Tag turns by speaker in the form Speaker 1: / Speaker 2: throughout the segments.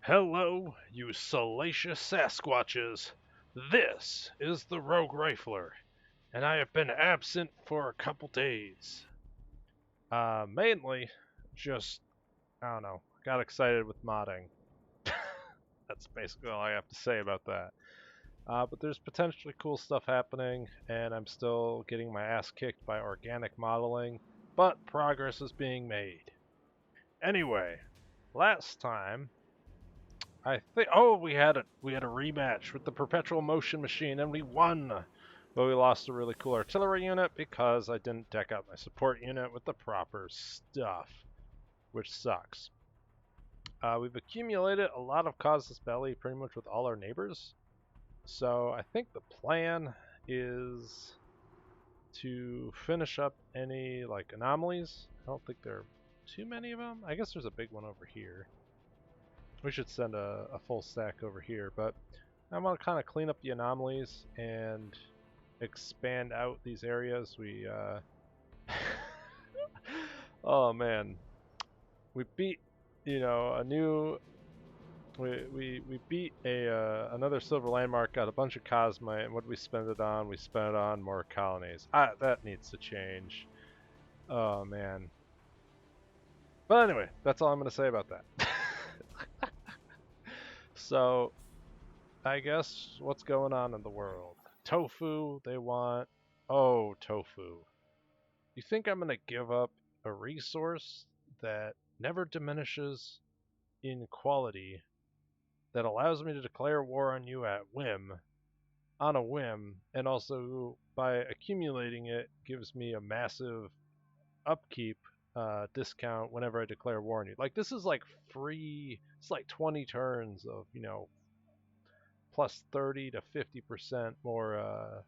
Speaker 1: Hello, you salacious Sasquatches. This is the Roguerifler, and I have been absent for a couple days. Mainly, just, I don't know, got excited with modding. That's basically all I have to say about that. But there's potentially cool stuff happening, and I'm still getting my ass kicked by organic modeling, but progress is being made. Anyway, last time I think. Oh, we had a rematch with the perpetual motion machine, and we won. But we lost a really cool artillery unit because I didn't deck out my support unit with the proper stuff, which sucks. We've accumulated a lot of causeless belly pretty much with all our neighbors. So I think the plan is to finish up any like anomalies. I don't think there are too many of them. I guess there's a big one over here. We should send a full stack over here, but I want to kind of clean up the anomalies and expand out these areas. Oh man, we beat, a new, we beat another silver landmark, got a bunch of cosmite, and what did we spend it on? We spent it on more colonies. That needs to change. Oh man. But anyway, that's all I'm going to say about that. So, I guess what's going on in the world? Tofu, they want. Oh, tofu. You think I'm going to give up a resource that never diminishes in quality, that allows me to declare war on you at whim, on a whim, and also by accumulating it gives me a massive upkeep discount whenever I declare war on you? Like, this is like free, it's like 20 turns of, plus 30 to 50% more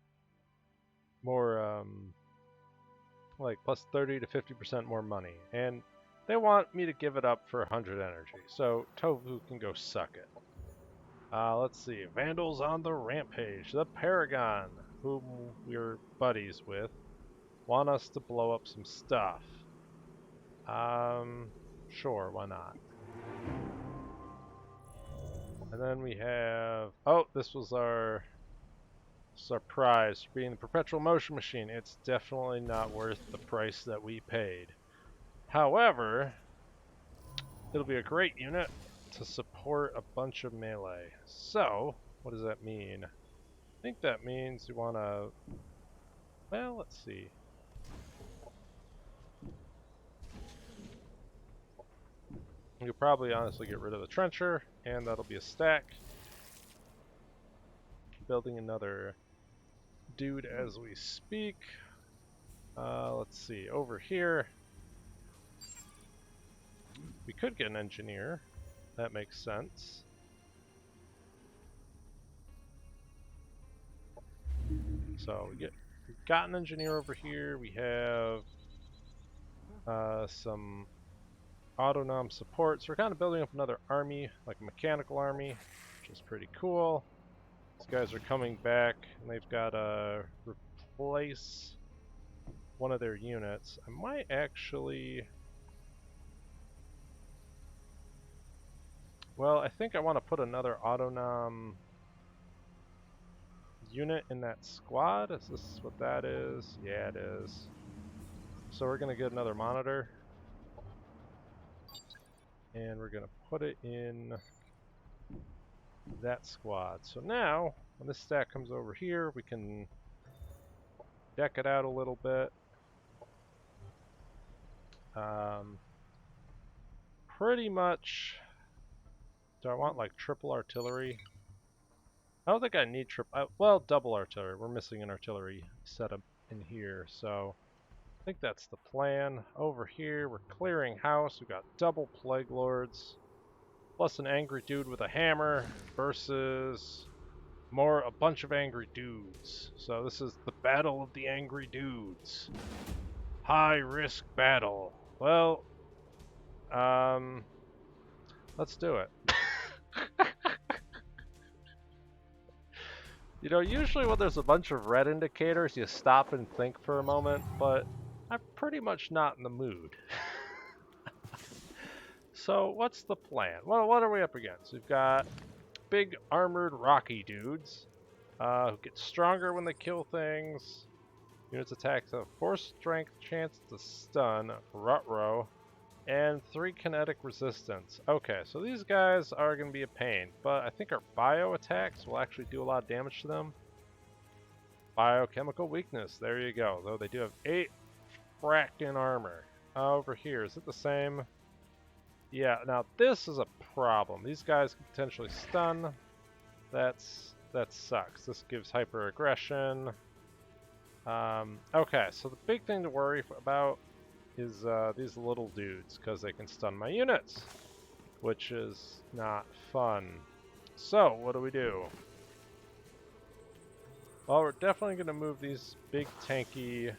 Speaker 1: like plus 30 to 50% more money, and they want me to give it up for 100 energy. So Tofu can go suck it. Let's see, Vandals on the rampage. The Paragon, whom we're buddies with, want us to blow up some stuff. Sure, why not? And then we have, oh, this was our surprise for being the perpetual motion machine. It's definitely not worth the price that we paid. However, it'll be a great unit to support a bunch of melee. So, what does that mean? I think that means you want to, well, let's see. You'll probably honestly get rid of the trencher, and that'll be a stack. Building another dude as we speak. Let's see, over here, we could get an engineer. That makes sense. So we've got an engineer over here. We have some autonom support. So we're kind of building up another army, like a mechanical army, which is pretty cool. These guys are coming back, and they've got to replace one of their units. I might actually... Well, I think I want to put another autonom unit in that squad. Is this what that is? Yeah, it is. So we're going to get another monitor. And we're going to put it in that squad. So now, when this stack comes over here, we can deck it out a little bit. Pretty much, do I want like triple artillery? I don't think I need well, double artillery. We're missing an artillery setup in here, so I think that's the plan. Over here, we're clearing house. We've got double Plague Lords, plus an angry dude with a hammer versus a bunch of angry dudes. So this is the battle of the angry dudes. High risk battle. Well, let's do it. Usually when there's a bunch of red indicators, you stop and think for a moment, but I'm pretty much not in the mood. So what's the plan? What are we up against? We've got big armored rocky dudes who get stronger when they kill things. Units attack have 4 strength chance to stun, Rutro, and 3 kinetic resistance. Okay, so these guys are going to be a pain, but I think our bio attacks will actually do a lot of damage to them. Biochemical weakness, there you go. Though they do have 8 frackin' armor. Over here, is it the same? Yeah, now this is a problem. These guys can potentially stun. That sucks. This gives hyper aggression. Okay, so the big thing to worry about is these little dudes, because they can stun my units, which is not fun. So, what do? Well, we're definitely going to move these big tanky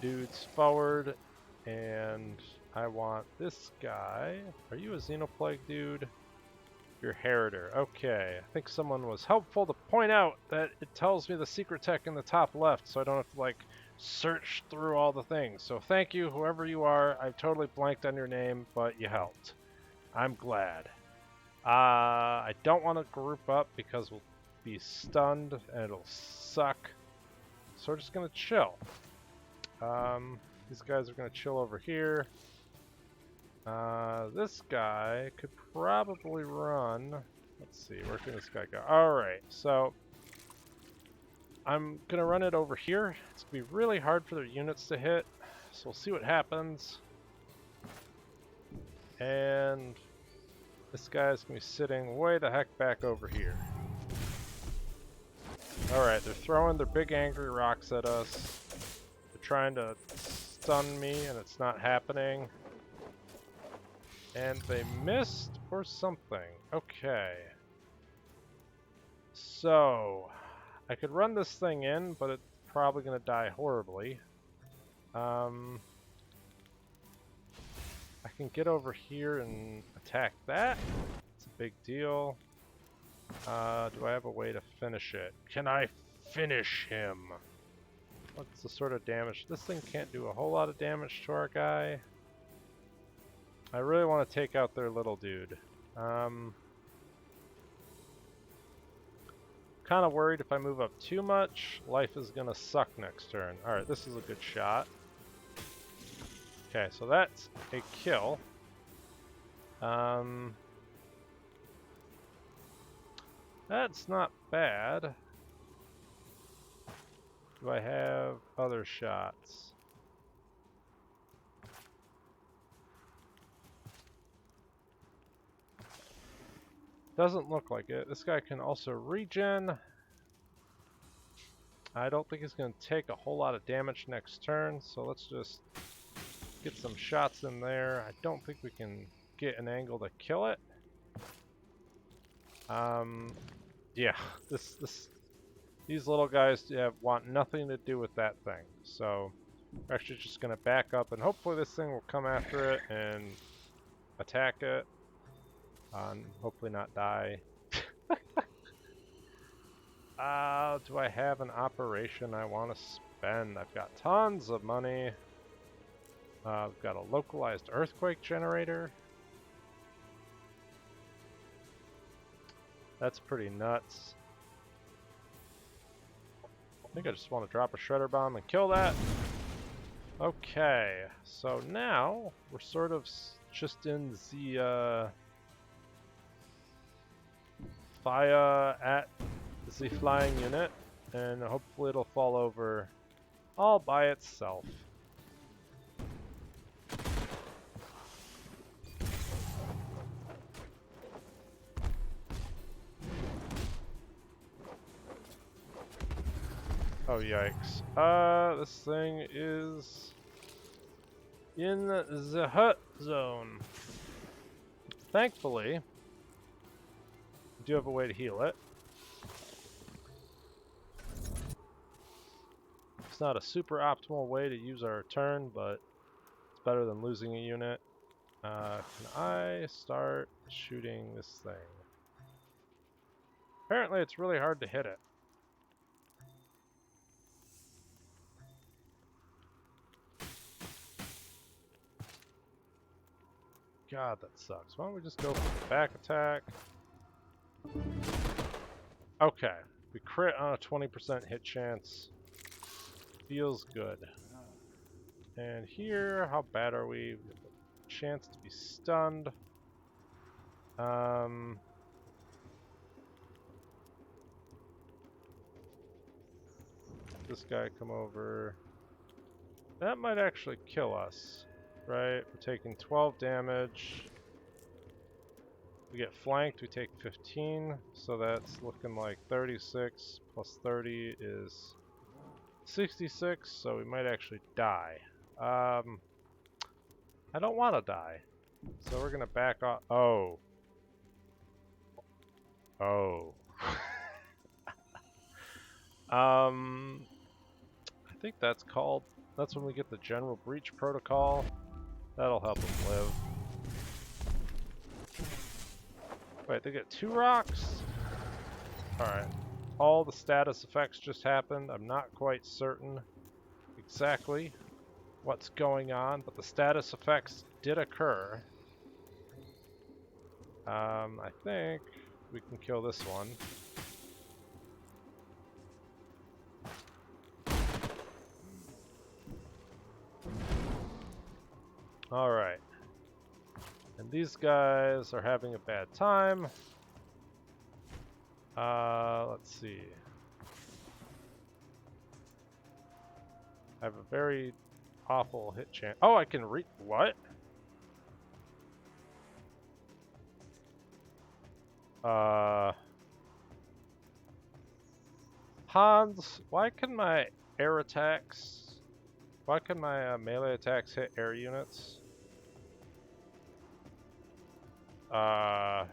Speaker 1: dudes forward, and I want this guy. Are you a Xenoplague dude? You're Heriter. Okay, I think someone was helpful to point out that it tells me the secret tech in the top left, so I don't have to, like, search through all the things. So thank you, whoever you are. I totally blanked on your name, but you helped. I'm glad. I don't want to group up because we'll be stunned and it'll suck. So we're just going to chill. These guys are going to chill over here. This guy could probably run. Let's see, where can this guy go? Alright, so I'm going to run it over here. It's going to be really hard for their units to hit, so we'll see what happens. And this guy's going to be sitting way the heck back over here. Alright, they're throwing their big angry rocks at us. They're trying to stun me, and it's not happening. And they missed or something. Okay. So, I could run this thing in, but it's probably going to die horribly. I can get over here and attack that. It's a big deal. Do I have a way to finish it? Can I finish him? What's the sort of damage? This thing can't do a whole lot of damage to our guy. I really want to take out their little dude. Kind of worried if I move up too much, life is going to suck next turn. Alright, this is a good shot. Okay, so that's a kill. That's not bad. Do I have other shots? Doesn't look like it. This guy can also regen. I don't think he's going to take a whole lot of damage next turn, so let's just get some shots in there. I don't think we can get an angle to kill it. Yeah, these little guys want nothing to do with that thing. So we're actually just going to back up, and hopefully this thing will come after it and attack it. And hopefully not die. Do I have an operation I want to spend? I've got tons of money. I've got a localized earthquake generator. That's pretty nuts. I think I just want to drop a shredder bomb and kill that. Okay, so now we're sort of just in the fire at the flying unit, and hopefully it'll fall over all by itself. Oh yikes. This thing is in the hut zone. Thankfully, we do have a way to heal it. It's not a super optimal way to use our turn, but it's better than losing a unit. Can I start shooting this thing? Apparently it's really hard to hit it. God, that sucks. Why don't we just go for the back attack? Okay. We crit on a 20% hit chance. Feels good. And here, how bad are we? We have a chance to be stunned. This guy come over. That might actually kill us, right? We're taking 12 damage. We get flanked, we take 15, so that's looking like 36 plus 30 is 66, so we might actually die. I don't want to die, so we're gonna back off. Oh. Oh. I think that's called. That's when we get the General Breach Protocol. That'll help them live. Wait, they get 2 rocks? Alright. All the status effects just happened. I'm not quite certain exactly what's going on, but the status effects did occur. I think we can kill this one. Alright. And these guys are having a bad time. Let's see. I have a very awful hit chance. Oh, I can what? Hans, why can my air attacks... Why can my melee attacks hit air units? Am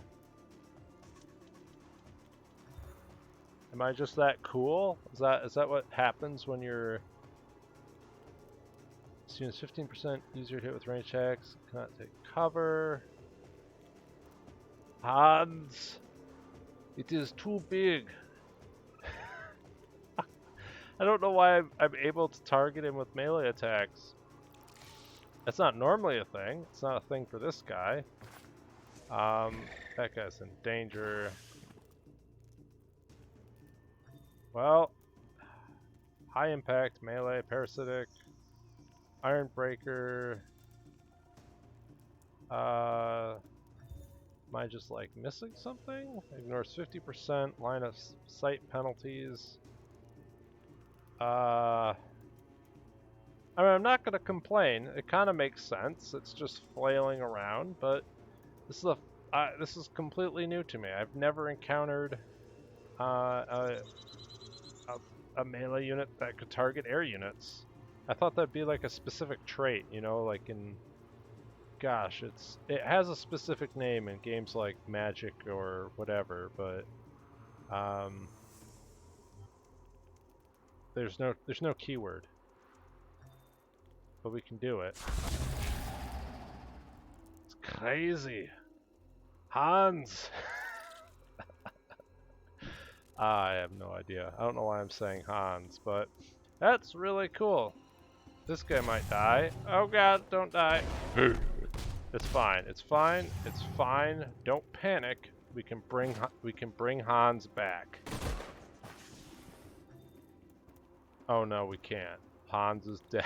Speaker 1: I just that cool? Is that what happens when you're... Students 15% easier to hit with range attacks. Cannot take cover. Hans! It is too big. I don't know why I'm able to target him with melee attacks. That's not normally a thing. It's not a thing for this guy. That guy's in danger. Well, high impact, melee, parasitic, iron breaker. Am I just like missing something? Ignores 50% line of sight penalties. I mean, I'm not gonna complain. It kind of makes sense. It's just flailing around, but this is completely new to me. I've never encountered a melee unit that could target air units. I thought that'd be like a specific trait, you know, like in... Gosh, it has a specific name in games like Magic or whatever, but there's no keyword. But we can do it. It's crazy. Hans! I have no idea. I don't know why I'm saying Hans, but that's really cool. This guy might die. Oh god, don't die. It's fine. It's fine. It's fine. Don't panic. We can bring Hans back. Oh no, we can't. Hans is dead.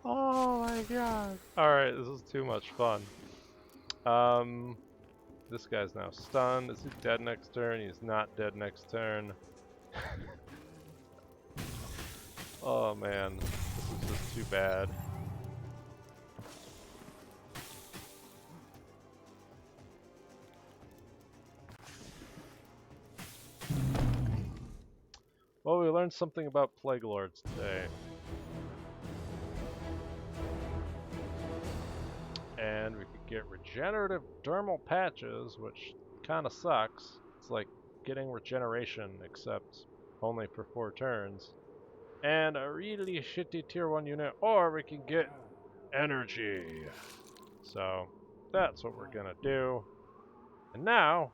Speaker 1: Oh my god. Alright, this is too much fun. This guy's now stunned. Is he dead next turn? He's not dead next turn. Oh man, this is just too bad. Well, we learned something about Plague Lords today. And we could get regenerative dermal patches, which kind of sucks. It's like getting regeneration, except only for 4 turns. And a really shitty tier 1 unit, or we can get energy. So, that's what we're gonna do. And now,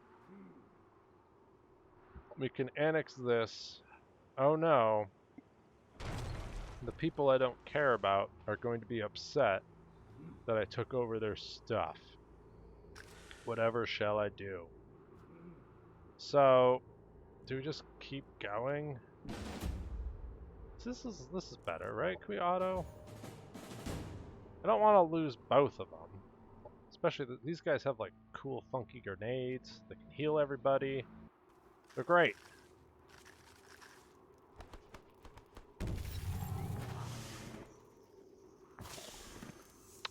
Speaker 1: we can annex this. Oh no. The people I don't care about are going to be upset that I took over their stuff. Whatever shall I do? So, do we just keep going? This is better, right? Can we auto? I don't want to lose both of them. Especially these guys have like cool funky grenades. They can heal everybody. They're great.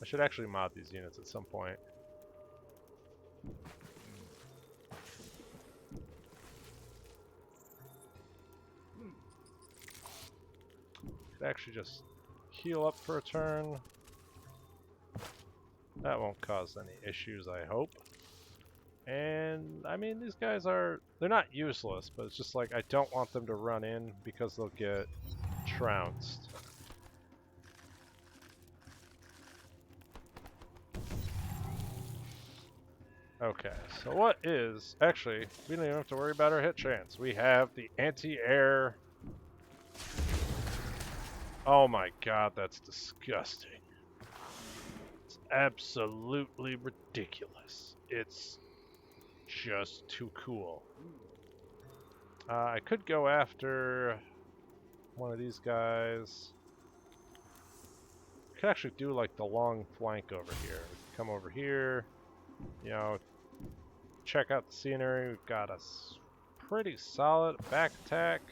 Speaker 1: I should actually mod these units at some point. Could actually just heal up for a turn. That won't cause any issues, I hope. And, I mean, these guys are... They're not useless, but it's just like I don't want them to run in because they'll get trounced. Okay, so what is... Actually, we don't even have to worry about our hit chance. We have the anti-air... Oh my god, that's disgusting. It's absolutely ridiculous. It's just too cool. I could go after one of these guys. Could actually do like the long flank over here. Come over here, you know, check out the scenery. We've got a pretty solid back attack.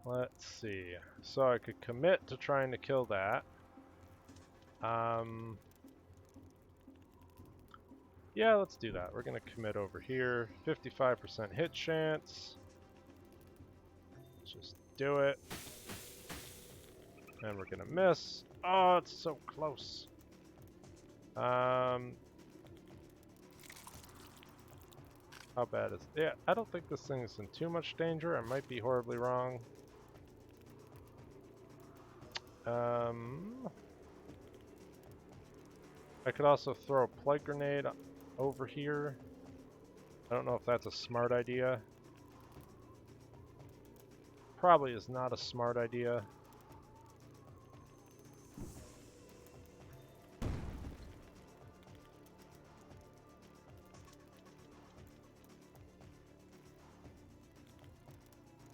Speaker 1: Let's see. So I could commit to trying to kill that. Yeah, let's do that. We're gonna commit over here. 55% hit chance. Let's just do it. And we're gonna miss. Oh, it's so close. How bad is it? Yeah, I don't think this thing is in too much danger. I might be horribly wrong. I could also throw a plague grenade over here. I don't know if that's a smart idea. Probably is not a smart idea.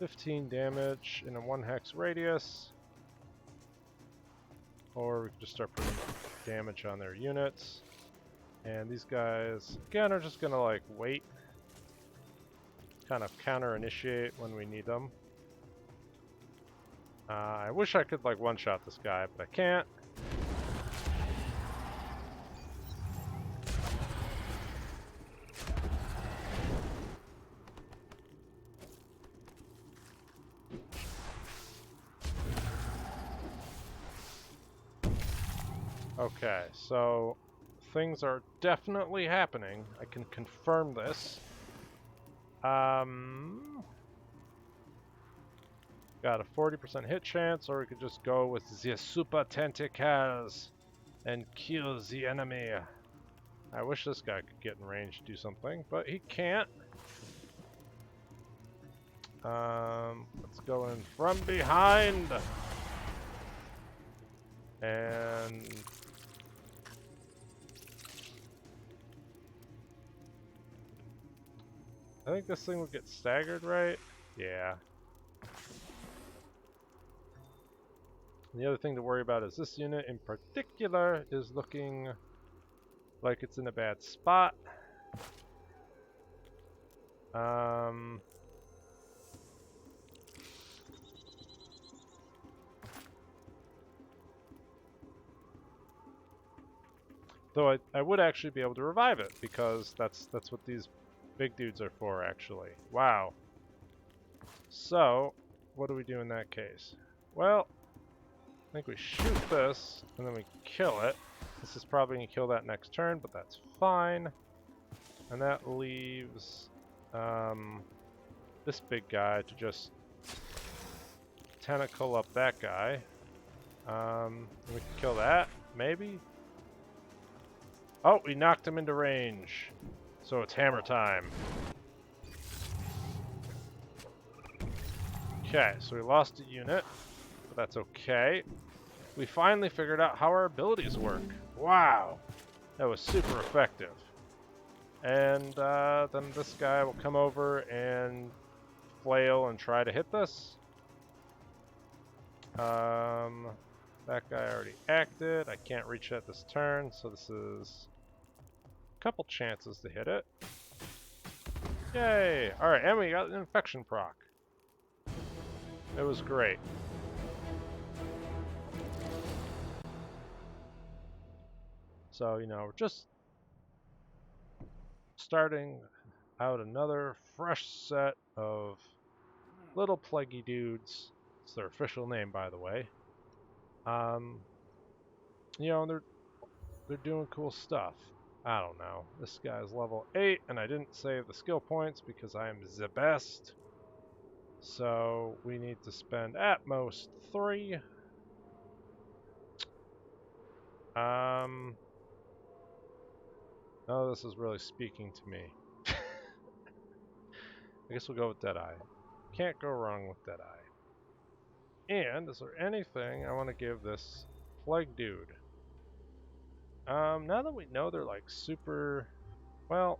Speaker 1: $15 damage in a 1 hex radius. Or we can just start putting damage on their units. And these guys, again, are just gonna like wait. Kind of counter-initiate when we need them. I wish I could like one-shot this guy, but I can't. Okay, so things are definitely happening. I can confirm this. Got a 40% hit chance, or we could just go with the super tentacles and kill the enemy. I wish this guy could get in range to do something, but he can't. Let's go in from behind. And I think this thing will get staggered, right? Yeah. And the other thing to worry about is this unit in particular is looking like it's in a bad spot. Though I would actually be able to revive it, because that's what these big dudes are for, actually. Wow. So, what do we do in that case? Well, I think we shoot this, and then we kill it. This is probably going to kill that next turn, but that's fine. And that leaves this big guy to just tentacle up that guy. We can kill that, maybe? Oh, we knocked him into range. So it's hammer time. Okay, so we lost a unit, but that's okay. We finally figured out how our abilities work. Wow, that was super effective. And then this guy will come over and flail and try to hit this. That guy already acted. I can't reach it this turn, so this is a couple chances to hit it. Yay! Alright, and we got an infection proc. It was great. So, you know, we're just starting out another fresh set of little plaguey dudes. It's their official name, by the way. You know, they're doing cool stuff. I don't know. This guy's level 8, and I didn't save the skill points because I am the best. So we need to spend at most 3. Oh, this is really speaking to me. I guess we'll go with Deadeye. Can't go wrong with Deadeye. And is there anything I want to give this plague dude? Now that we know they're like super, well,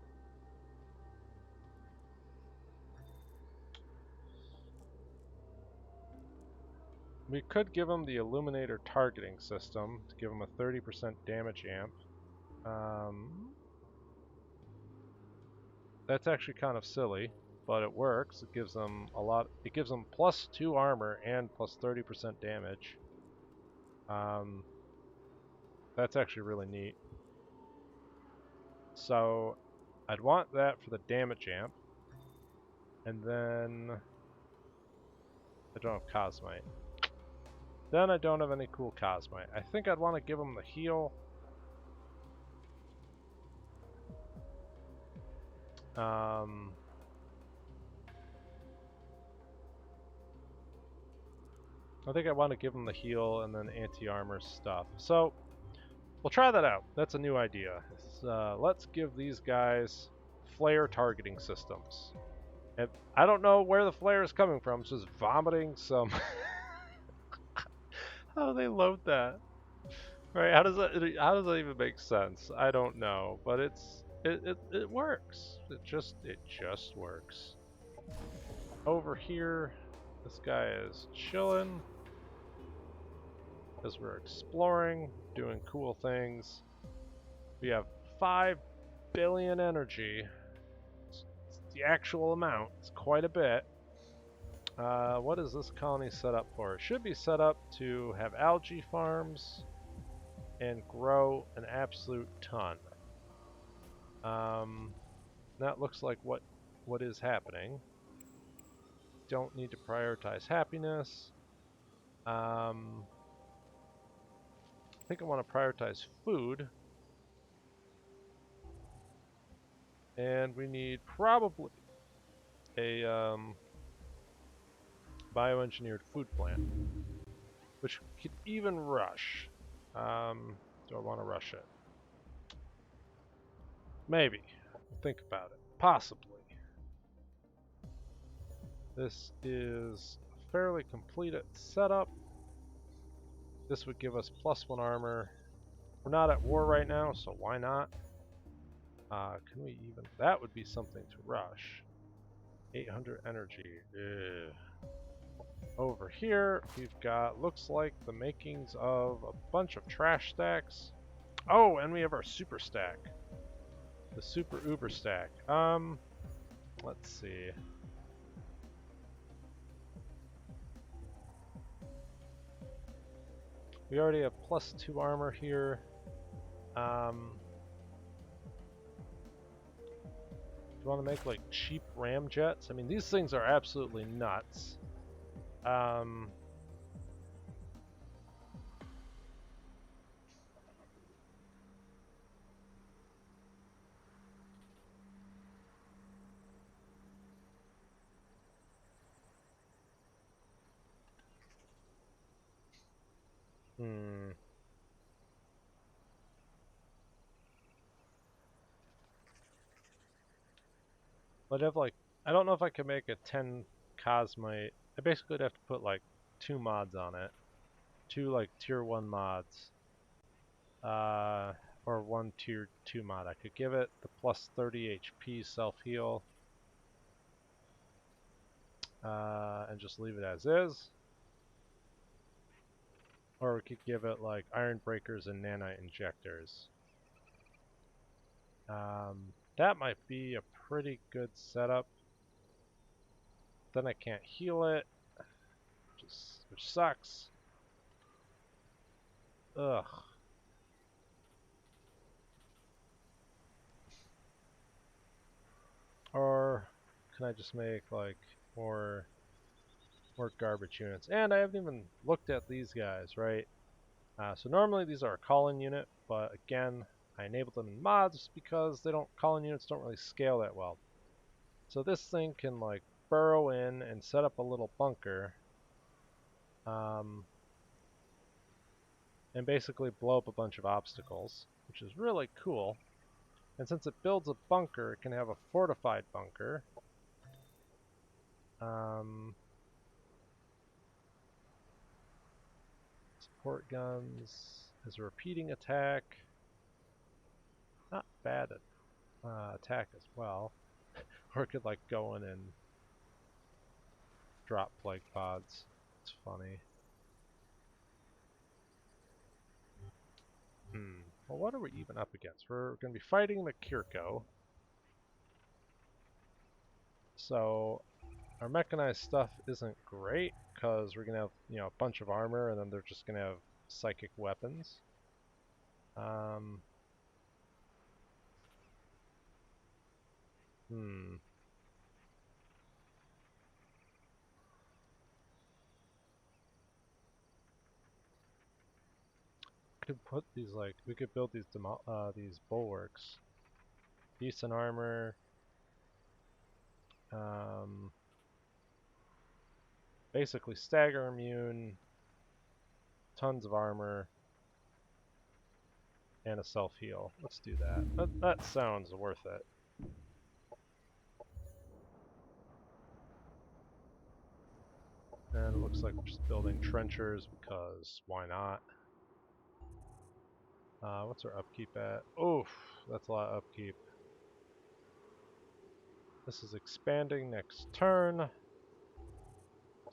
Speaker 1: we could give him the Illuminator targeting system to give him a 30% damage amp. That's actually kind of silly, but it works. It gives them a lot. It gives them +2 armor and +30% damage. That's actually really neat. So I'd want that for the damage amp. And then I don't have Cosmite. Then I don't have any cool Cosmite. I think I'd want to give him the heal. I think I want to give him the heal and then anti-armor stuff. So we'll try that out. That's a new idea. Let's give these guys flare targeting systems. And I don't know where the flare is coming from. It's just vomiting some. How do they load that? Right? How does that even make sense? I don't know, but it works. It just works. Over here, this guy is chilling as we're exploring, doing cool things. We have 5 billion energy. It's the actual amount. It's quite a bit. What is this colony set up for? It should be set up to have algae farms and grow an absolute ton. That looks like what is happening. Don't need to prioritize happiness. I think I want to prioritize food. And we need probably a bioengineered food plant, which could even rush. Do I want to rush it? Maybe. Think about it. Possibly. This is a fairly completed setup. This would give us +1 armor. We're not at war right now, so why not? Can we even... That would be something to rush. 800 energy. Ugh. Over here, we've got, looks like, the makings of a bunch of trash stacks. Oh, and we have our super stack. The super uber stack. Let's see. We already have +2 armor here. Do you want to make like cheap ramjets? I mean, these things are absolutely nuts. But if like, I don't know if I can make a 10 Cosmite I basically would have to put like 2 mods on it. 2 like tier 1 mods. Or 1 tier 2 mod. I could give it the plus 30 HP self-heal. And just leave it as is. Or we could give it like iron breakers and nanite injectors. That might be a pretty good setup. Then I can't heal it, which sucks. Ugh. Or can I just make like more garbage units? And I haven't even looked at these guys, right? So normally these are a call-in unit, but again, I enabled them in mods because call-in units don't really scale that well. So this thing can like burrow in and set up a little bunker, and basically blow up a bunch of obstacles, which is really cool. And since it builds a bunker, it can have a fortified bunker. Support guns is a repeating attack. Not bad at attack as well. Or it could like go in and drop plague pods. It's funny. Well, what are we even up against? We're going to be fighting the Kirko. So our mechanized stuff isn't great because we're going to have, a bunch of armor and then they're just going to have psychic weapons. Could put these like we could build these bulwarks. Decent armor. Basically stagger immune, tons of armor, and a self-heal. Let's do that. That sounds worth it. And it looks like we're just building trenchers because why not? What's our upkeep at? Oof, that's a lot of upkeep. This is expanding next turn.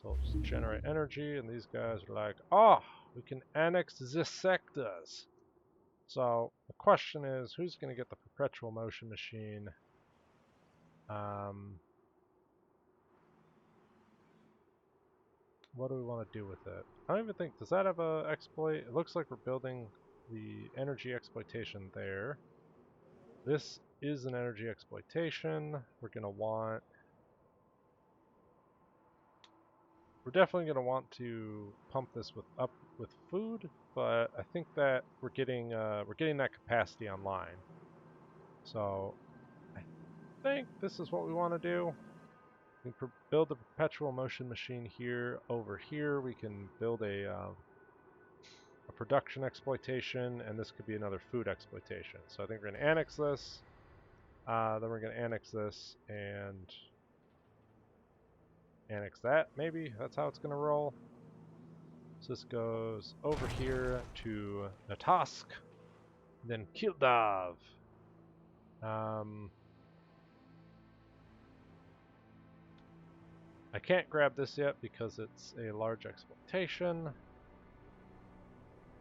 Speaker 1: So we'll just generate energy, and these guys are like, oh, we can annex the sectors. So the question is, who's going to get the perpetual motion machine? What do we want to do with it? I don't even think, does that have a exploit? It looks like we're building the energy exploitation there. This is an energy exploitation. We're definitely going to want to pump this with food, but I think that we're getting that capacity online. So I think this is what we want to do. We can build the perpetual motion machine here. Over here, we can build a production exploitation, and this could be another food exploitation. So I think we're going to annex this. Then we're going to annex this and annex that. Maybe that's how it's going to roll. So this goes over here to Natask, then Kildav. I can't grab this yet because it's a large exploitation.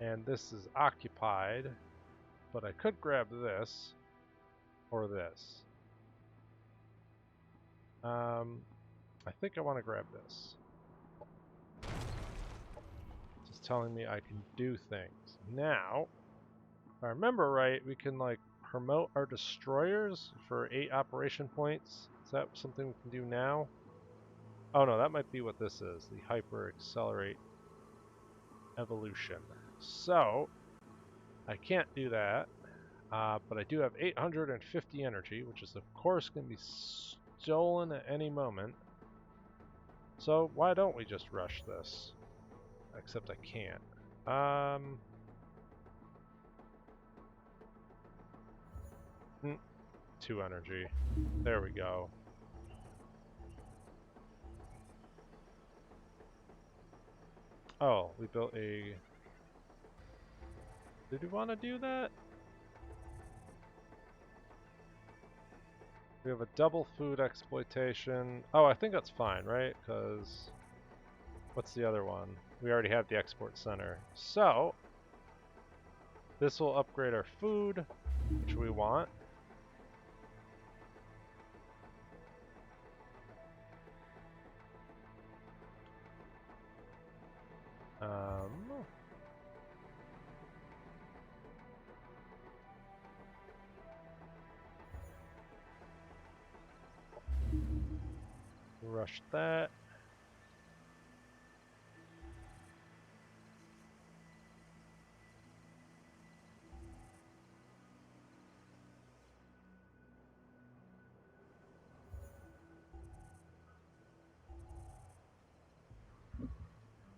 Speaker 1: And this is occupied. But I could grab this. Or this. I think I want to grab this. It's just telling me I can do things. Now, if I remember right, we can like promote our destroyers for 8 operation points. Is that something we can do now? Oh no, that might be what this is. The hyper accelerate evolution. So, I can't do that. But I do have 850 energy, which is of course going to be stolen at any moment. So why don't we just rush this? Except I can't. 2 energy. There we go. Oh, we built a... Did we want to do that? We have a double food exploitation. Oh, I think that's fine, right? Because... What's the other one? We already have the export center. So... This will upgrade our food, which we want. Rush that.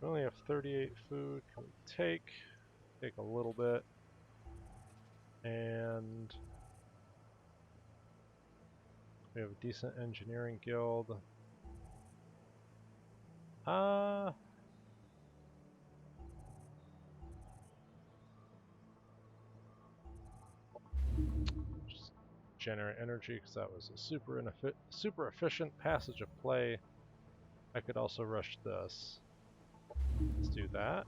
Speaker 1: We only have 38 food. Can we take a little bit? And we have a decent engineering guild. Just generate energy because that was a super efficient passage of play. I could also rush this. Let's do that.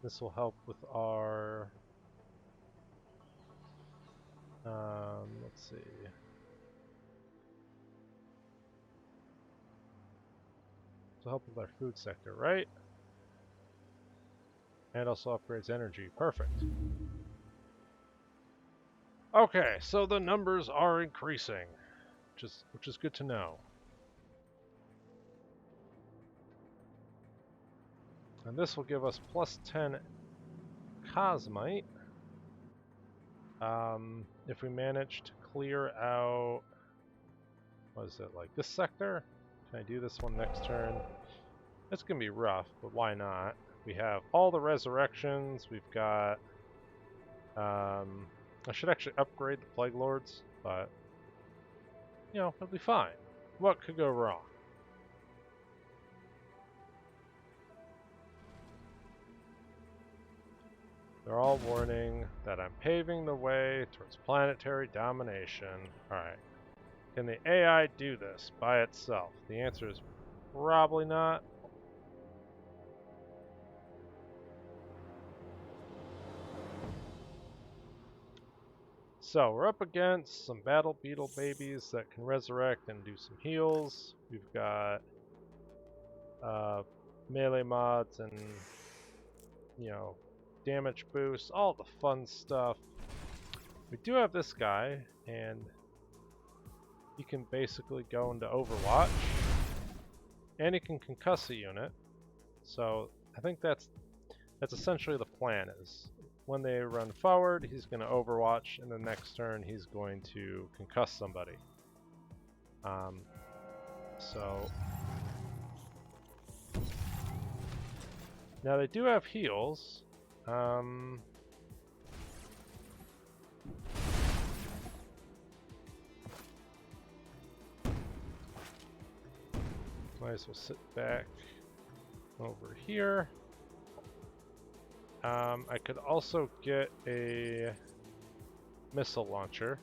Speaker 1: This will help with our... let's see. To help with our food sector, right? And also upgrades energy. Perfect. Okay, so the numbers are increasing, which is good to know. And this will give us plus 10 Cosmite. If we manage to clear out, what is it, like this sector? Can I do this one next turn? It's going to be rough, but why not? We have all the resurrections. We've got... I should actually upgrade the Plague Lords, but... You know, it'll be fine. What could go wrong? They're all warning that I'm paving the way towards planetary domination. Alright. Can the AI do this by itself? The answer is probably not. So, we're up against some battle beetle babies that can resurrect and do some heals. We've got melee mods and, you know, damage boosts, all the fun stuff. We do have this guy, and he can basically go into Overwatch, and he can concuss a unit. So I think that's essentially the plan. Is when they run forward, he's going to Overwatch, and the next turn he's going to concuss somebody. So now they do have heals. Might as well sit back over here. I could also get a missile launcher.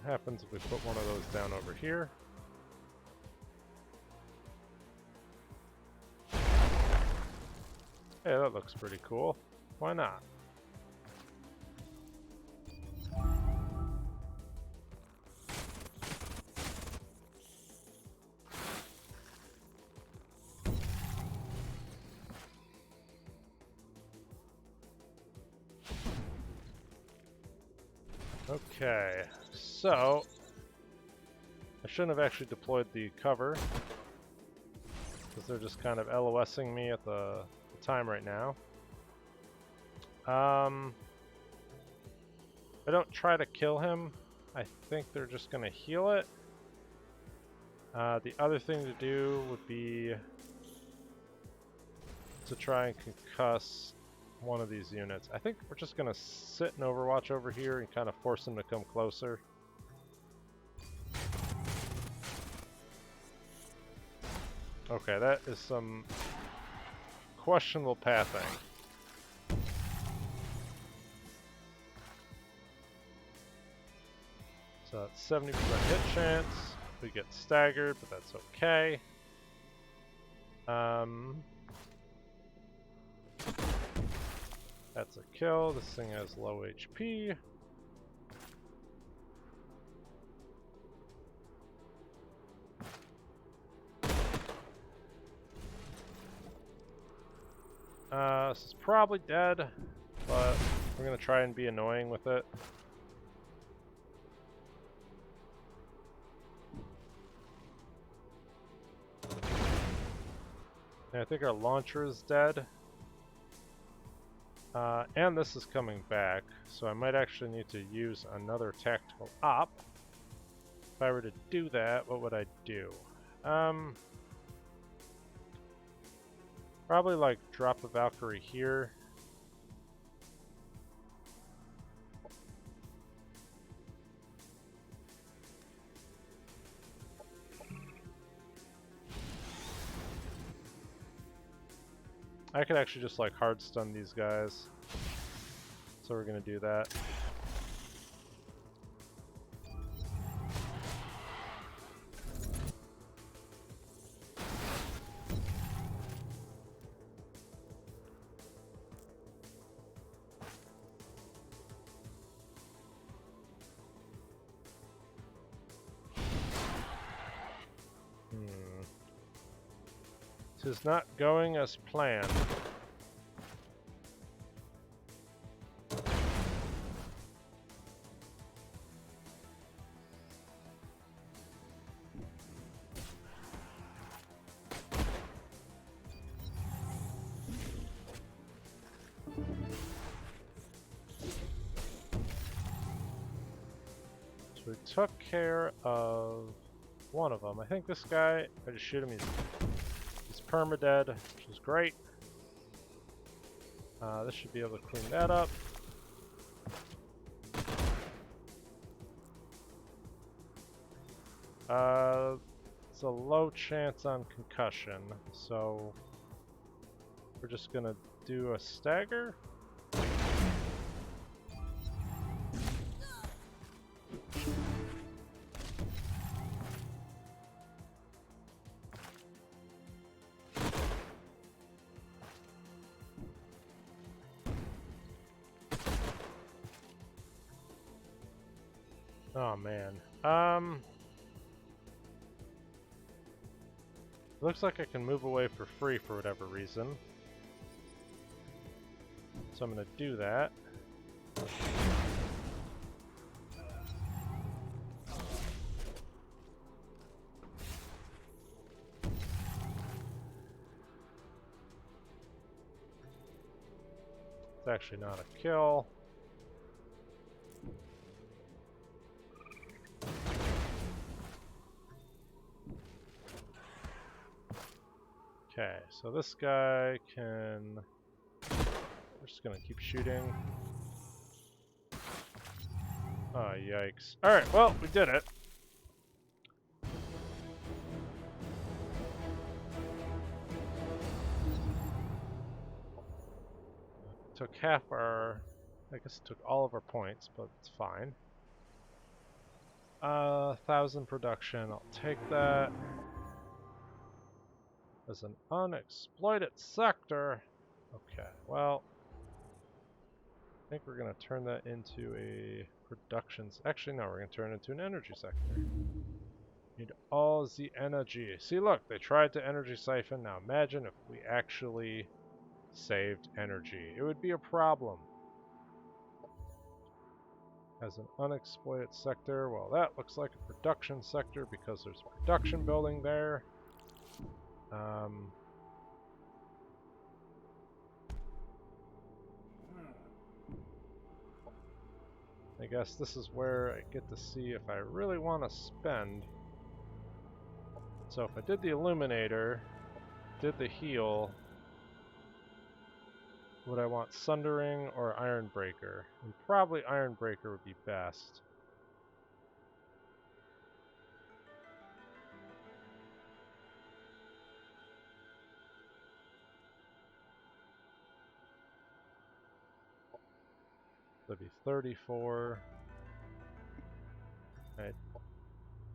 Speaker 1: What happens if we put one of those down over here? Hey, that looks pretty cool. Why not? Okay, so I shouldn't have actually deployed the cover because they're just kind of LOSing me at the time right now. I don't try to kill him. I think they're just going to heal it. The other thing to do would be to try and concuss one of these units. I think we're just going to sit in Overwatch over here and kind of force them to come closer. Okay, that is some questionable pathing. So it's 70% hit chance. We get staggered, but that's okay. That's a kill. This thing has low HP. This is probably dead, but we're gonna try and be annoying with it. And I think our launcher is dead. And this is coming back, so I might actually need to use another tactical op. If I were to do that, what would I do? Probably like drop a Valkyrie here. I could actually just like hard stun these guys. So we're gonna do that. This is not going as planned. So we took care of one of them. I think this guy, I just shoot him, he's permadead, which is great. This should be able to clean that up. It's a low chance on concussion, so we're just gonna do a stagger. Oh man. Looks like I can move away for free for whatever reason. So I'm gonna do that. It's actually not a kill. Okay, so this guy can... We're just gonna keep shooting. Oh, yikes. Alright, well, we did it. Took half our... I guess it took all of our points, but it's fine. 1,000 production, I'll take that. As an unexploited sector. Okay, well, I think we're going to turn that into a production. Actually, no, we're going to turn it into an energy sector. Need all the energy. See, look, they tried to energy siphon. Now imagine if we actually saved energy. It would be a problem. As an unexploited sector, well, that looks like a production sector because there's a production building there. I guess this is where I get to see if I really want to spend. So if I did the Illuminator, did the heal, Would I want Sundering or Ironbreaker? And probably Ironbreaker would be best. That'd be 34. Right.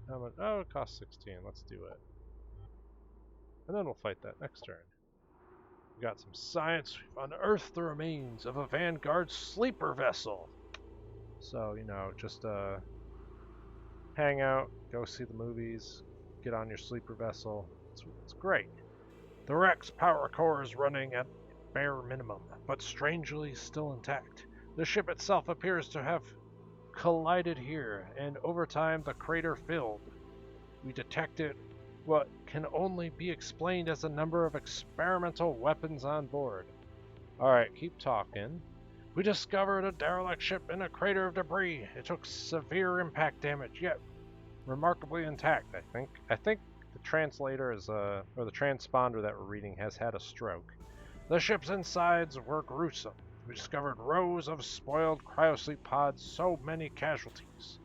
Speaker 1: How much? Oh, it costs 16. Let's do it. And then we'll fight that next turn. We got some science. We've unearthed the remains of a Vanguard sleeper vessel. So, you know, just hang out, go see the movies, get on your sleeper vessel. It's great. The wreck's power core is running at bare minimum, but strangely still intact. The ship itself appears to have collided here, and over time the crater filled. We detected what can only be explained as a number of experimental weapons on board. Alright, keep talking. We discovered a derelict ship in a crater of debris. It took severe impact damage, yet remarkably intact, I think. I think the translator is, or the transponder that we're reading has had a stroke. The ship's insides were gruesome. We discovered rows of spoiled cryosleep pods, so many casualties.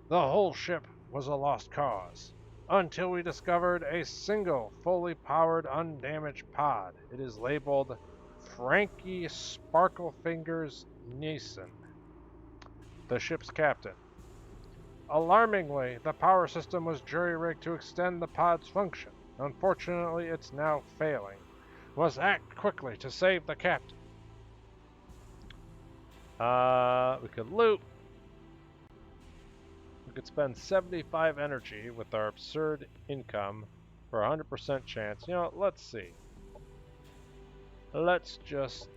Speaker 1: The whole ship was a lost cause, until we discovered a single, fully powered, undamaged pod. It is labeled Frankie Sparklefingers Neeson, the ship's captain. Alarmingly, the power system was jury-rigged to extend the pod's function. Unfortunately, it's now failing. We must act quickly to save the captain. We could loot. We could spend 75 energy with our absurd income for a 100% chance. You know, let's see. Let's just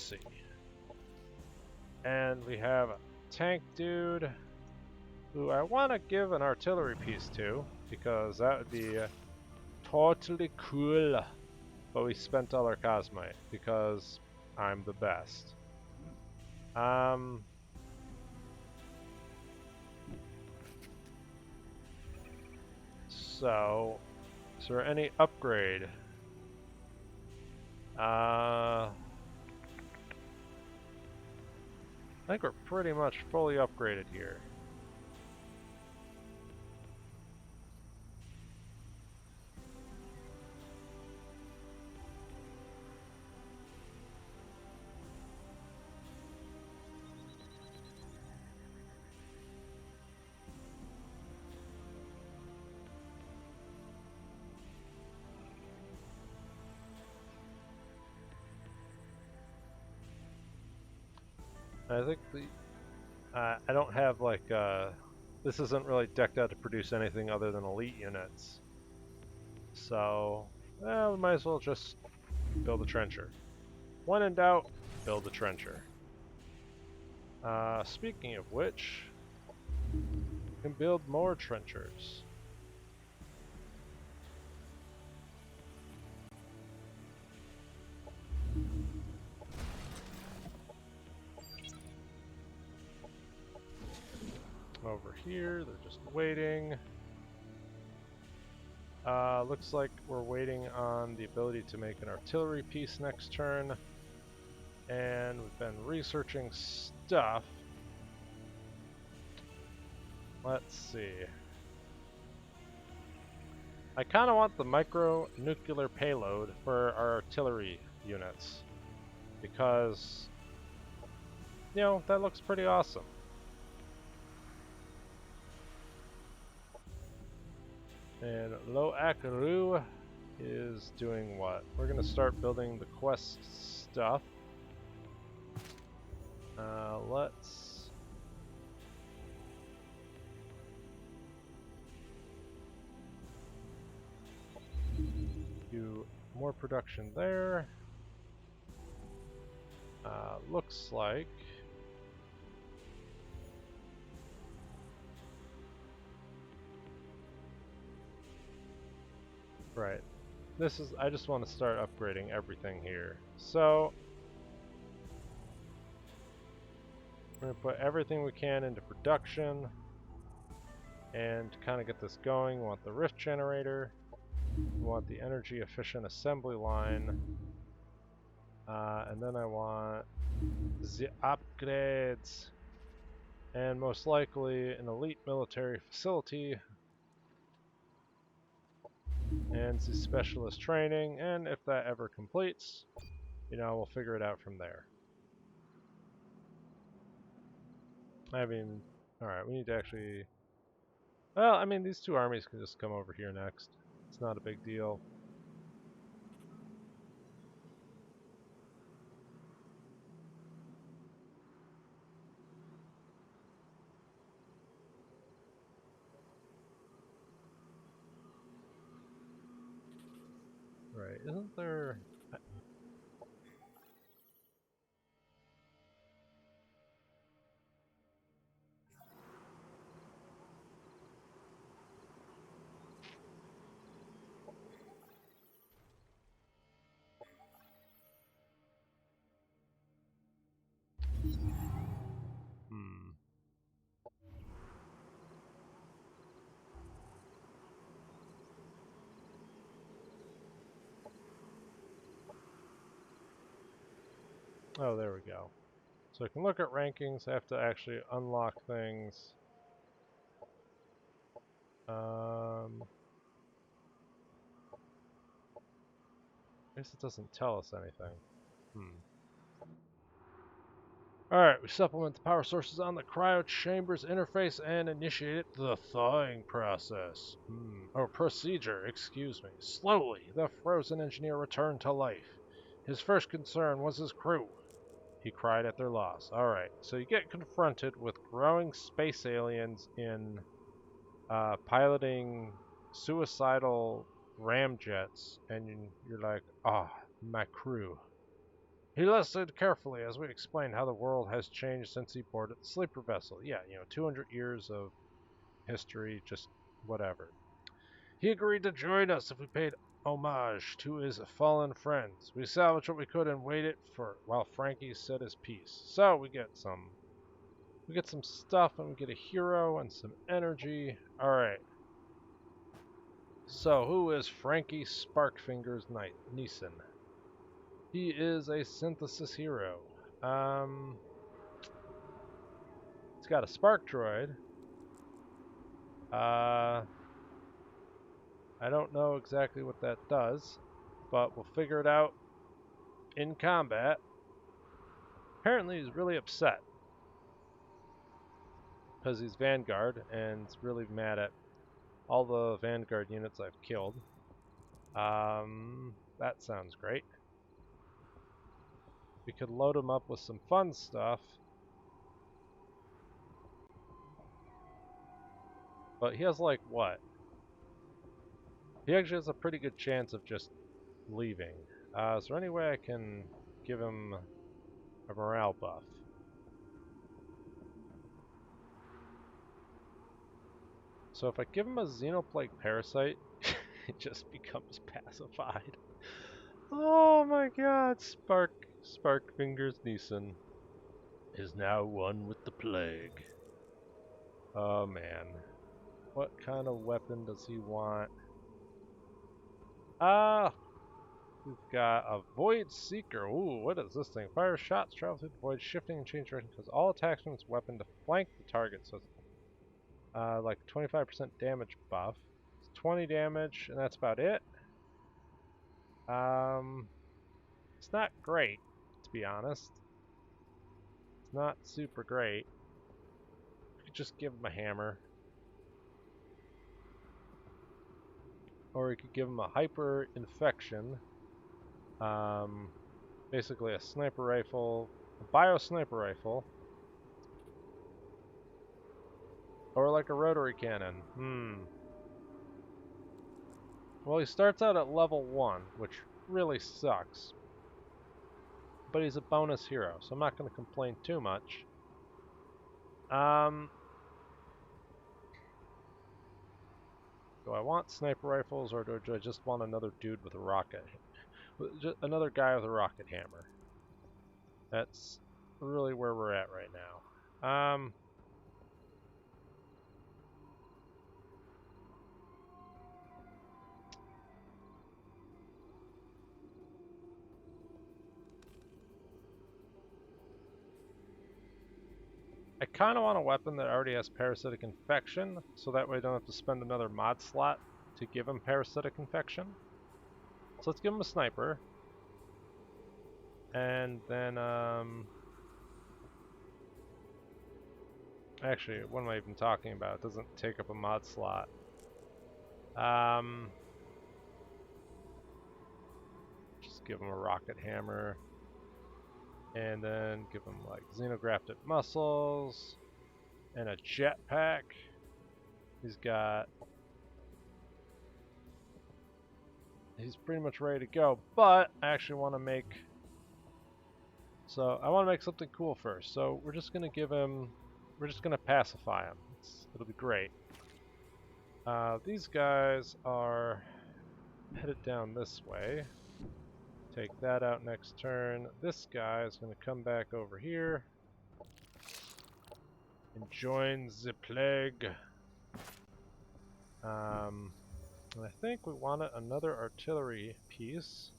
Speaker 1: see. And we have a tank dude who I want to give an artillery piece to, because that would be totally cool. But we spent all our cosmite because I'm the best. So, is there any upgrade? I think we're pretty much fully upgraded here. I think I don't have like this isn't really decked out to produce anything other than elite units. So, we might as well just build a trencher. When in doubt, build a trencher. Speaking of which, we can build more trenchers. Over here, they're just waiting. Looks like we're waiting on the ability to make an artillery piece next turn. And we've been researching stuff. Let's see. I kind of want the micro-nuclear payload for our artillery units. Because, you know, that looks pretty awesome. And Lo Akaru is doing what? We're going to start building the quest stuff. Let's do more production there. Looks like right. This is, I just want to start upgrading everything here. So, we're going to put everything we can into production. And to kind of get this going, we want the rift generator. We want the energy efficient assembly line. And then I want the upgrades. And most likely an elite military facility. And the specialist training. And if that ever completes, you know, we'll figure it out from there. I mean, alright, we need to actually... Well, I mean, these two armies can just come over here next. It's not a big deal. Right, isn't there... Hmm. Oh, there we go. So I can look at rankings, I have to actually unlock things. I guess it doesn't tell us anything. Alright, we supplement the power sources on the cryo chamber's interface and initiate the thawing process. Or procedure, excuse me. Slowly, the frozen engineer returned to life. His first concern was his crew. He cried at their loss. Alright, so you get confronted with growing space aliens in piloting suicidal ramjets, and you're like, ah, my crew. He listened carefully as we explained how the world has changed since he boarded the sleeper vessel. Yeah, 200 years of history, just whatever. He agreed to join us if we paid homage to his fallen friends. We salvaged what we could and waited for while Frankie said his piece. So we get some stuff and we get a hero and some energy. Alright. So who is Frankie Sparkfingers Neeson? He is a synthesis hero. He's got a spark droid. I don't know exactly what that does, but we'll figure it out in combat. Apparently he's really upset because he's Vanguard and is really mad at all the Vanguard units I've killed. That sounds great. We could load him up with some fun stuff. But he has like what? He actually has a pretty good chance of just leaving. Is there any way I can give him a morale buff? So if I give him a Xenoplague Parasite, it just becomes pacified. Oh my god, Sparkfingers Neeson is now one with the plague. Oh man. What kind of weapon does he want? We've got a Void Seeker. Ooh, what is this thing? Fires shots, travel through the void, shifting and change direction, cause all attacks from its weapon to flank the target, so it's like 25% damage buff. It's 20 damage, and that's about it. It's not great, to be honest. It's not super great. You could just give him a hammer. Or you could give him a hyper infection. Basically a sniper rifle, a bio sniper rifle. Or like a rotary cannon. Well, he starts out at level 1, which really sucks. But he's a bonus hero, so I'm not going to complain too much. Do I want sniper rifles, or do I just want another dude with a rocket? Just another guy with a rocket hammer. That's really where we're at right now. I kind of want a weapon that already has parasitic infection, so that way I don't have to spend another mod slot to give him parasitic infection. So let's give him a sniper. And then, actually, what am I even talking about? It doesn't take up a mod slot. Just give him a rocket hammer. And then give him, like, xenografted muscles. And a jetpack. He's pretty much ready to go, but I actually want to make... So, I want to make something cool first. So, we're just going to give him... We're just going to pacify him. It'll be great. These guys are headed down this way. Take that out next turn. This guy is going to come back over here and join the Plague. And I think we wanted another artillery piece.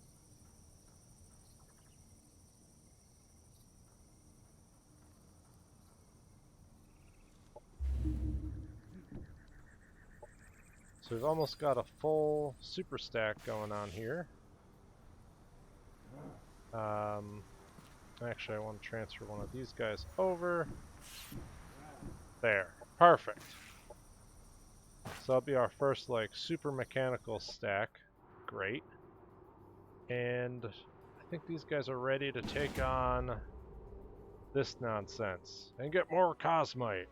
Speaker 1: So we've almost got a full super stack going on here. Actually, I want to transfer one of these guys over. There. Perfect. So that'll be our first, like, super mechanical stack. Great. And I think these guys are ready to take on this nonsense and get more Cosmite.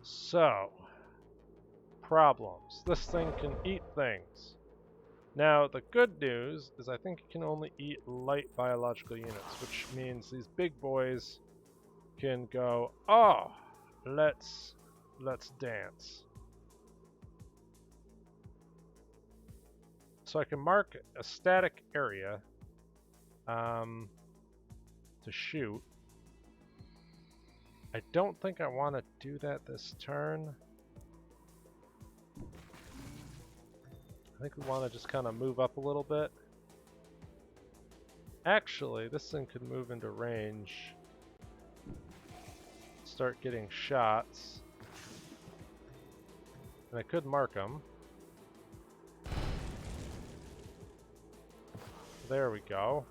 Speaker 1: So, problems. This thing can eat things. Now, the good news is I think it can only eat light biological units, which means these big boys can go, oh, let's dance. So I can mark a static area to shoot. I don't think I want to do that this turn. I think we want to just kind of move up a little bit. Actually, this thing could move into range. Start getting shots. And I could mark them. There we go.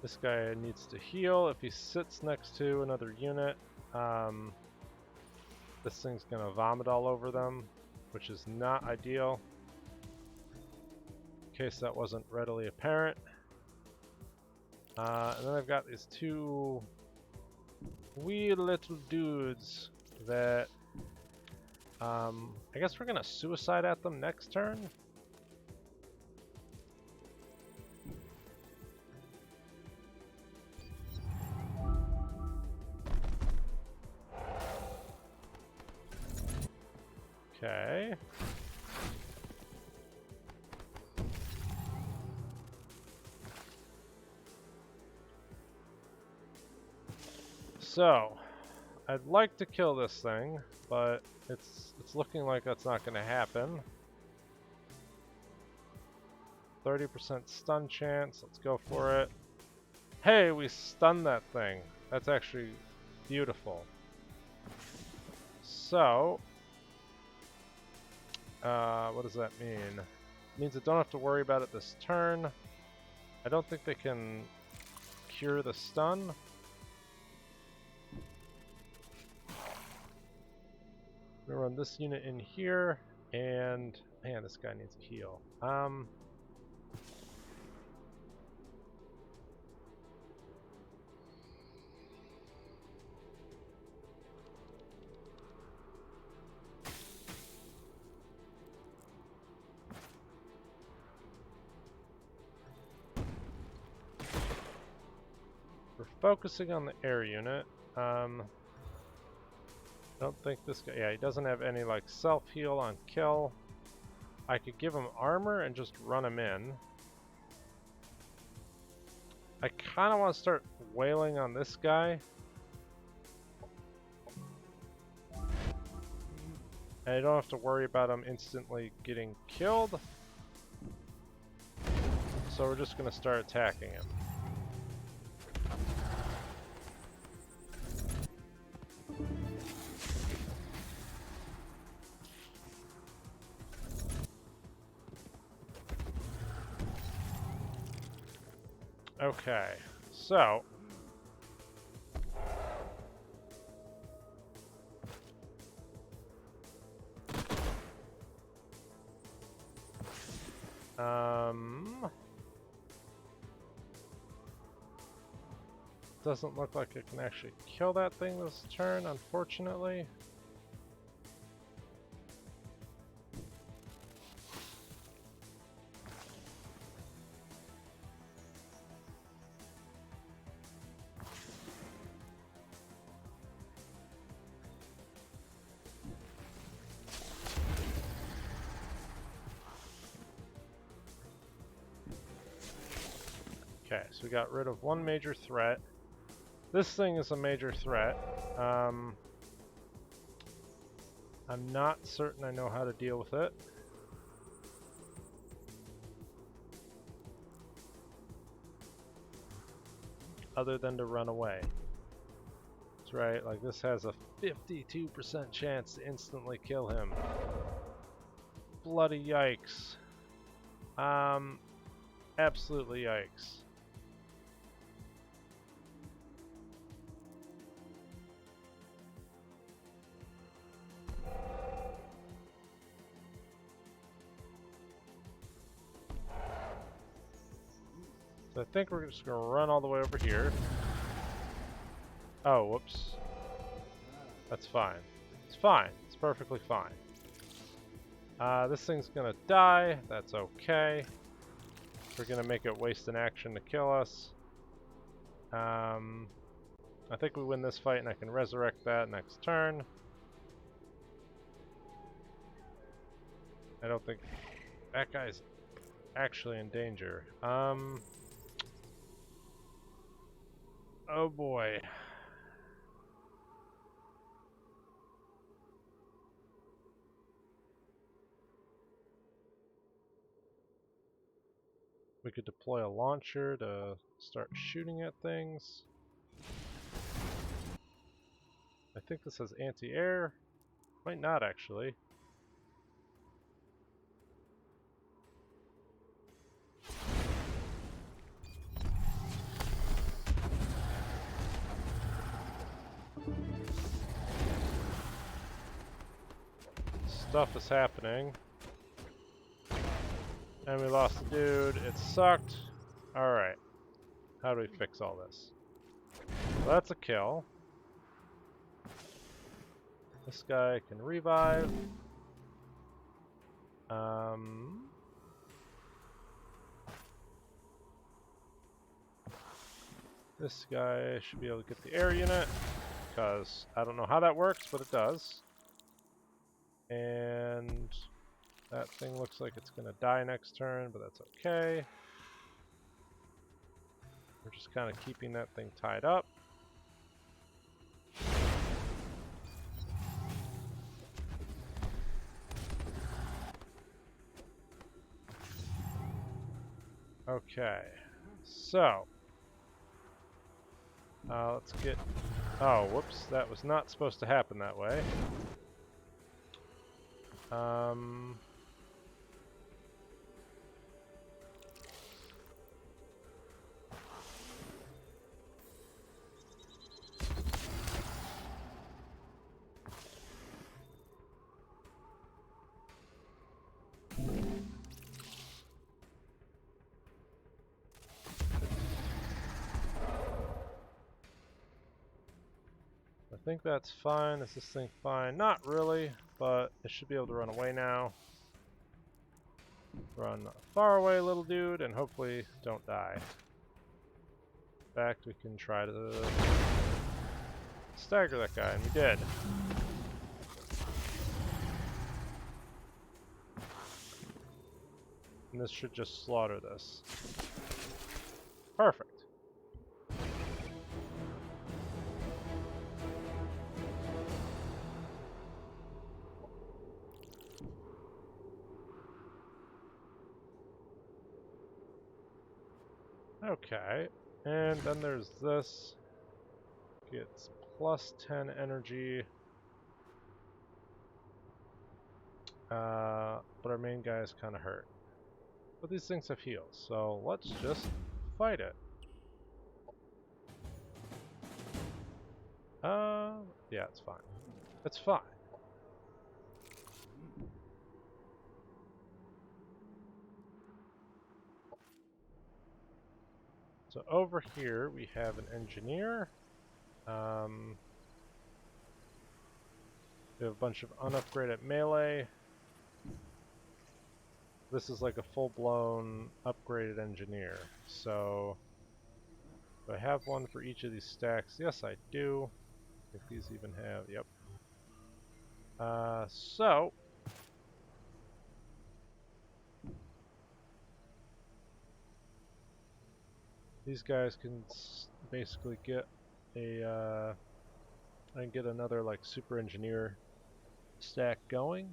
Speaker 1: This guy needs to heal. If he sits next to another unit, this thing's gonna vomit all over them, which is not ideal. In case that wasn't readily apparent. And then I've got these two wee little dudes that I guess we're gonna suicide at them next turn. Okay. So, I'd like to kill this thing, but it's looking like that's not going to happen. 30% stun chance. Let's go for it. Hey, we stunned that thing. That's actually beautiful. So, what does that mean? It means I don't have to worry about it this turn. I don't think they can cure the stun. I'm gonna run this unit in here, and man, this guy needs a heal. We're focusing on the air unit. I don't think this guy, yeah, he doesn't have any like self-heal on kill. I could give him armor and just run him in. I kind of want to start wailing on this guy. And I don't have to worry about him instantly getting killed. So we're just going to start attacking him. Okay, so doesn't look like it can actually kill that thing this turn, unfortunately. Okay, so we got rid of one major threat. This thing is a major threat. I'm not certain I know how to deal with it. Other than to run away. That's right, like this has a 52% chance to instantly kill him. Bloody yikes. Absolutely yikes. So I think we're just going to run all the way over here. Oh, whoops. That's fine. It's fine. It's perfectly fine. This thing's going to die. That's okay. We're going to make it waste an action to kill us. I think we win this fight and I can resurrect that next turn. I don't think that guy's actually in danger. Oh boy. We could deploy a launcher to start shooting at things. I think this has anti-air. Might not actually. Stuff is happening. And we lost the dude. It sucked. Alright. How do we fix all this? Well, that's a kill. This guy can revive. This guy should be able to get the air unit, because I don't know how that works, but it does. And that thing looks like it's going to die next turn, but that's okay. We're just kind of keeping that thing tied up. Okay, so let's get. Oh, whoops! That was not supposed to happen that way. I think that's fine. Is this thing fine? Not really, but it should be able to run away now. Run far away, little dude, and hopefully don't die. In fact, we can try to stagger that guy, and we did. And this should just slaughter this. Perfect. Okay, and then there's this. Gets plus 10 energy. But our main guy is kind of hurt. But these things have heals, so let's just fight it. Yeah, it's fine. It's fine. So over here we have an engineer. We have a bunch of unupgraded melee. This is like a full-blown upgraded engineer. So, do I have one for each of these stacks? Yes, I do. If these even have, yep. So these guys can basically get a, I can get another like super engineer stack going.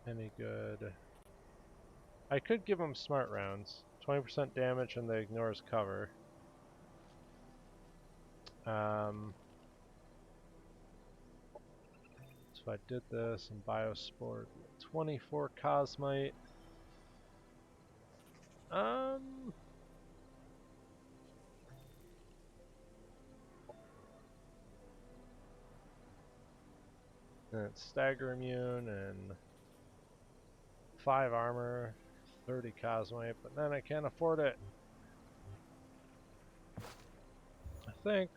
Speaker 1: Any good? I could give them smart rounds. 20% damage and they ignore his cover. So I did this in Biosport. 24 Cosmite. And it's stagger immune and 5 armor, 30 Cosmite, but then I can't afford it. I think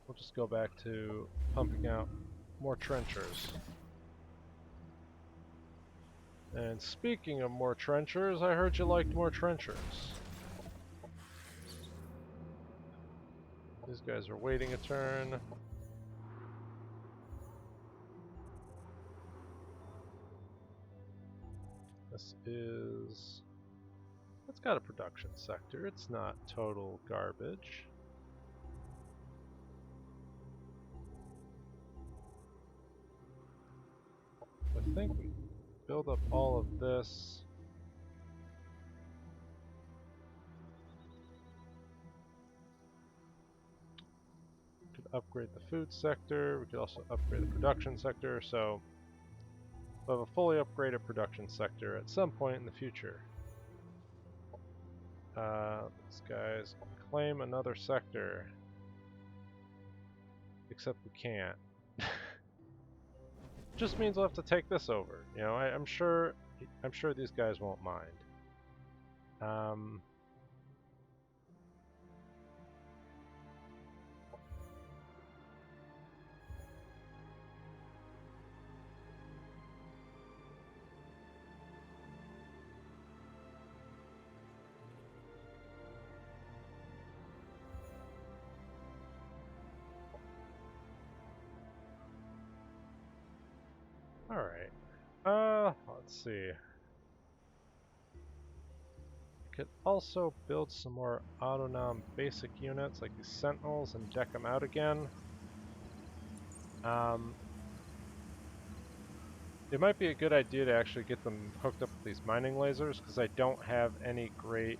Speaker 1: we'll just go back to pumping out more trenchers. And speaking of more trenchers, I heard you liked more trenchers. These guys are waiting a turn. This is... It's got a production sector. It's not total garbage. I think we build up all of this. We could upgrade the food sector. We could also upgrade the production sector. So we'll have a fully upgraded production sector at some point in the future. These guys claim another sector. Except we can't. Just means we'll have to take this over. You know, I'm sure these guys won't mind. Alright. Let's see. Could also build some more autonom basic units like these sentinels and deck them out again. It might be a good idea to actually get them hooked up with these mining lasers because I don't have any great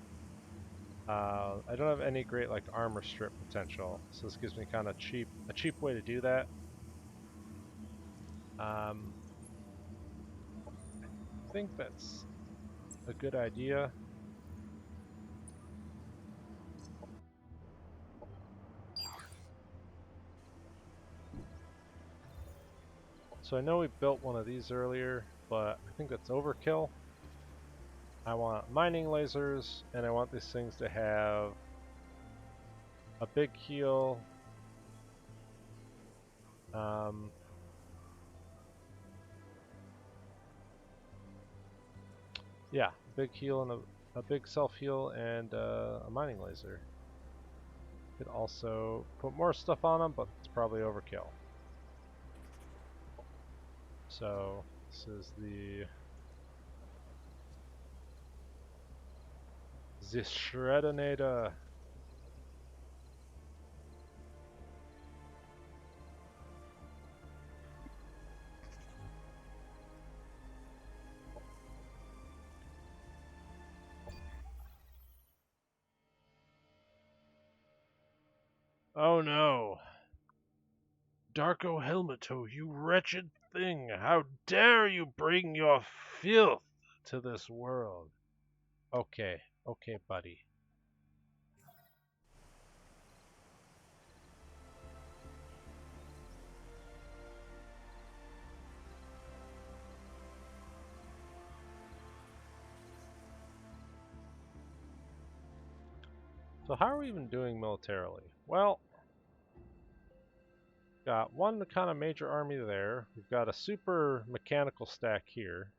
Speaker 1: like armor strip potential. So this gives me kind of a cheap way to do that. I think that's a good idea. So I know we built one of these earlier, but I think that's overkill. I want mining lasers, and I want these things to have a big heal. Yeah, big heal and a big self-heal and a mining laser. Could also put more stuff on them, but it's probably overkill. So this is the Shreddinator. Oh no! Darko Helmeto, you wretched thing! How dare you bring your filth to this world? Okay, okay, buddy. So how are we even doing militarily? Well, got one kind of major army there. We've got a super mechanical stack here.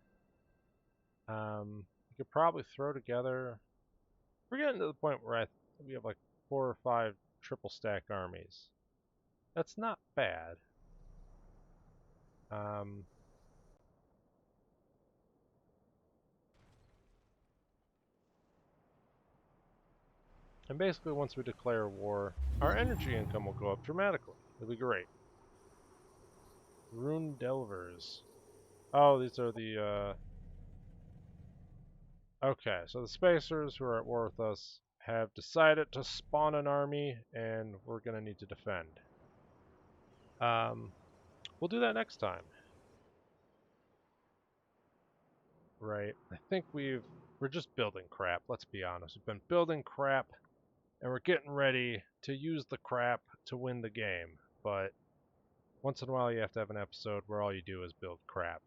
Speaker 1: We could probably throw together. We're getting to the point where we have like 4 or 5 triple stack armies. That's not bad. Um, and basically, once we declare war, our energy income will go up dramatically. It'll be great. Rune Delvers. Oh, these are the. Okay, so the Spacers who are at war with us have decided to spawn an army, and we're going to need to defend. We'll do that next time. Right. I think we're just building crap, let's be honest. We've been building crap, and we're getting ready to use the crap to win the game. But once in a while you have to have an episode where all you do is build crap.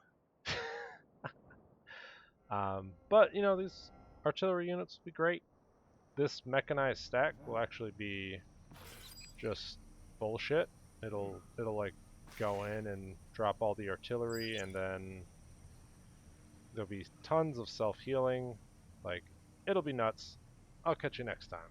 Speaker 1: But, you know, these artillery units will be great. This mechanized stack will actually be just bullshit. It'll like go in and drop all the artillery, and then there'll be tons of self-healing. Like, it'll be nuts. I'll catch you next time.